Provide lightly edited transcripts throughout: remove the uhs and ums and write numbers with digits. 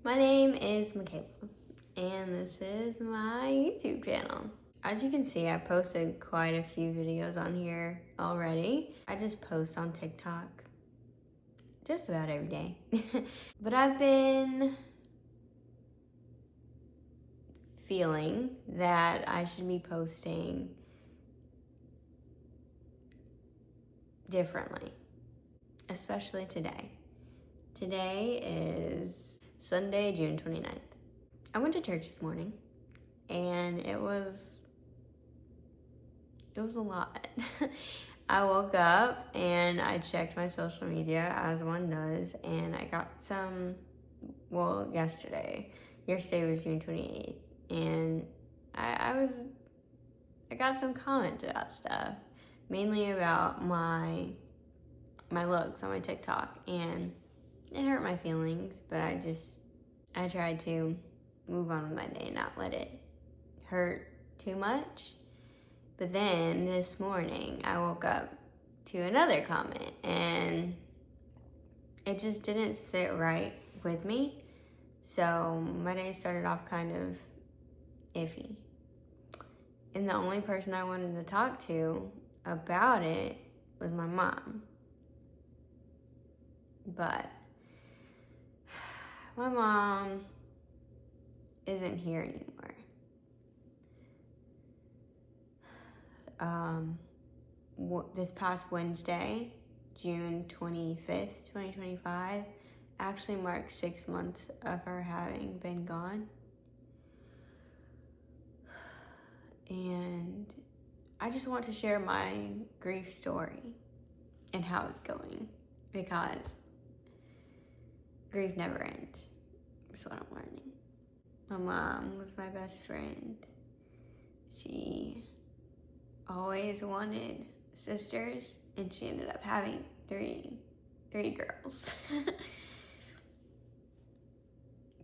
My name is Michaela, and this is my YouTube channel. As you can see, I posted quite a few videos on here already. I just post on TikTok just about every day. But I've been feeling that I should be posting differently, especially today. Today is Sunday, June 29th. I went to church this morning, and it was a lot. I woke up and I checked my social media as one does, and I got yesterday was June 28th, and I got some comments about stuff, mainly about my looks on my TikTok, and it hurt my feelings, but I tried to move on with my day and not let it hurt too much. But then this morning I woke up to another comment, and it just didn't sit right with me. So my day started off kind of iffy. And the only person I wanted to talk to about it was my mom. But my mom isn't here anymore. This past Wednesday, June 25th, 2025, actually marks 6 months of her having been gone. And I just want to share my grief story and how it's going, because grief never ends. That's what I'm learning. My mom was my best friend. She always wanted sisters, and she ended up having three girls.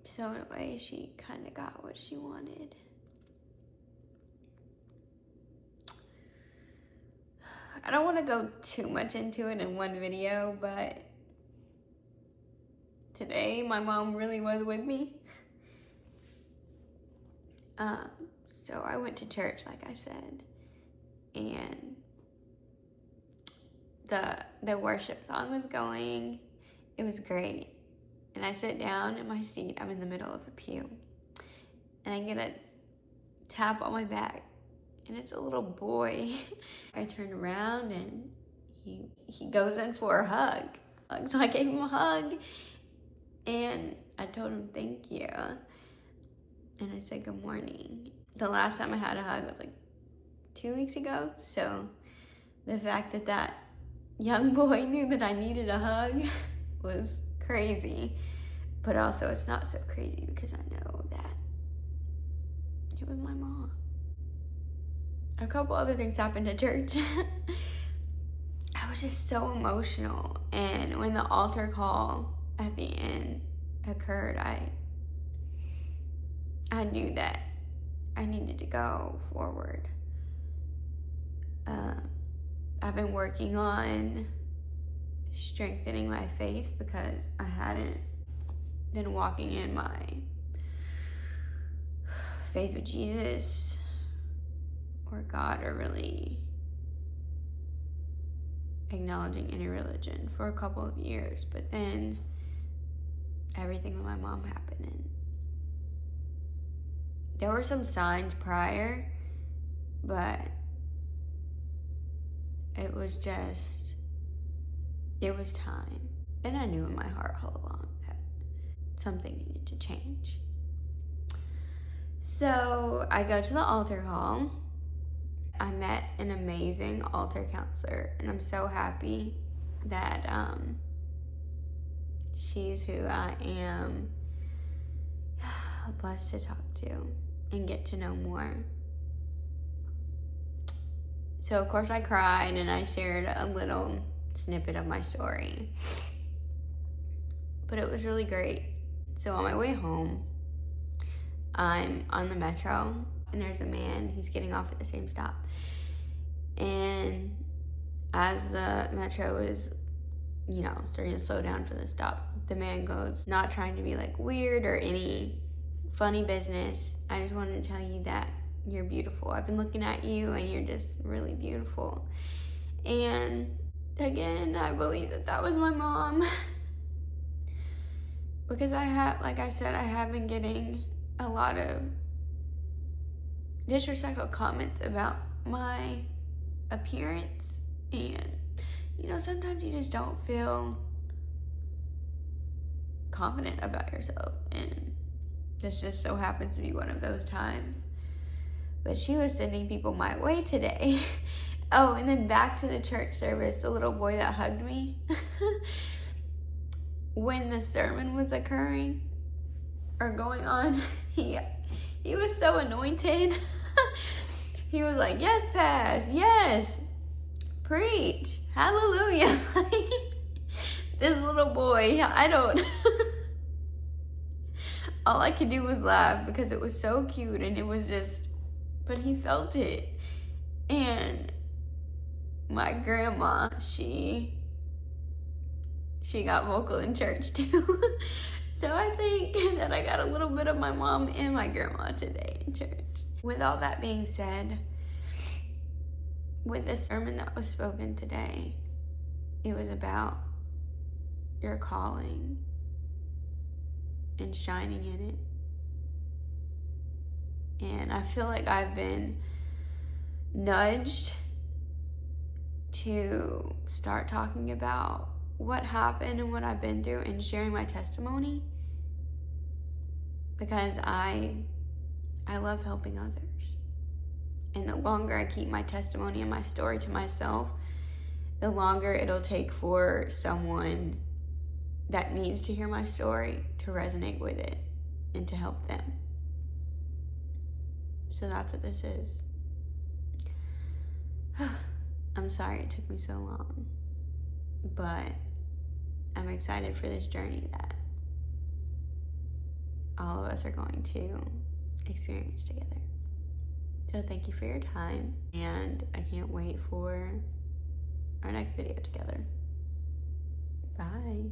So in a way, she kind of got what she wanted. I don't want to go too much into it in one video, but today my mom really was with me. So I went to church, like I said, and the worship song was going. It was great. And I sit down in my seat. I'm in the middle of a pew, and I get a tap on my back, and it's a little boy. I turned around, and he goes in for a hug. So I gave him a hug, and I told him thank you, and I said good morning. The last time I had a hug was like 2 weeks ago, so the fact that young boy knew that I needed a hug was crazy. But also it's not so crazy because I know that it was my mom. A couple other things happened at church. I was just so emotional, and when the altar call at the end occurred, I knew that I needed to go forward. I've been working on strengthening my faith because I hadn't been walking in my faith with Jesus or God, or really acknowledging any religion for a couple of years. But then everything with my mom happened, and there were some signs prior, but it was time. And I knew in my heart all along that something needed to change. So I go to the altar call. I met an amazing altar counselor, and I'm so happy that she's who I am blessed to talk to and get to know more. So of course I cried, and I shared a little snippet of my story. But it was really great. So on my way home, I'm on the metro, and there's a man, he's getting off at the same stop. And as the metro is starting to slow down for the stop. The man goes, not trying to be like weird or any funny business. I just wanted to tell you that you're beautiful. I've been looking at you and you're just really beautiful. And again, I believe that was my mom. Because like I said, I have been getting a lot of disrespectful comments about my appearance. And, sometimes you just don't feel confident about yourself. And this just so happens to be one of those times. But she was sending people my way today. Oh, and then back to the church service, the little boy that hugged me. When the sermon was occurring or going on, he was so anointed. He was like, yes, Paz, yes, preach, hallelujah. This little boy, all I could do was laugh because it was so cute, and it was just, but he felt it. And my grandma, she got vocal in church too. So I think that I got a little bit of my mom and my grandma today in church. With all that being said, with the sermon that was spoken today, it was about your calling and shining in it. And I feel like I've been nudged to start talking about what happened and what I've been through and sharing my testimony, because I love helping others. And the longer I keep my testimony and my story to myself, the longer it'll take for someone that needs to hear my story to resonate with it and to help them. So that's what this is. I'm sorry it took me so long, but I'm excited for this journey that all of us are going to experience together. So thank you for your time, and I can't wait for our next video together. Bye.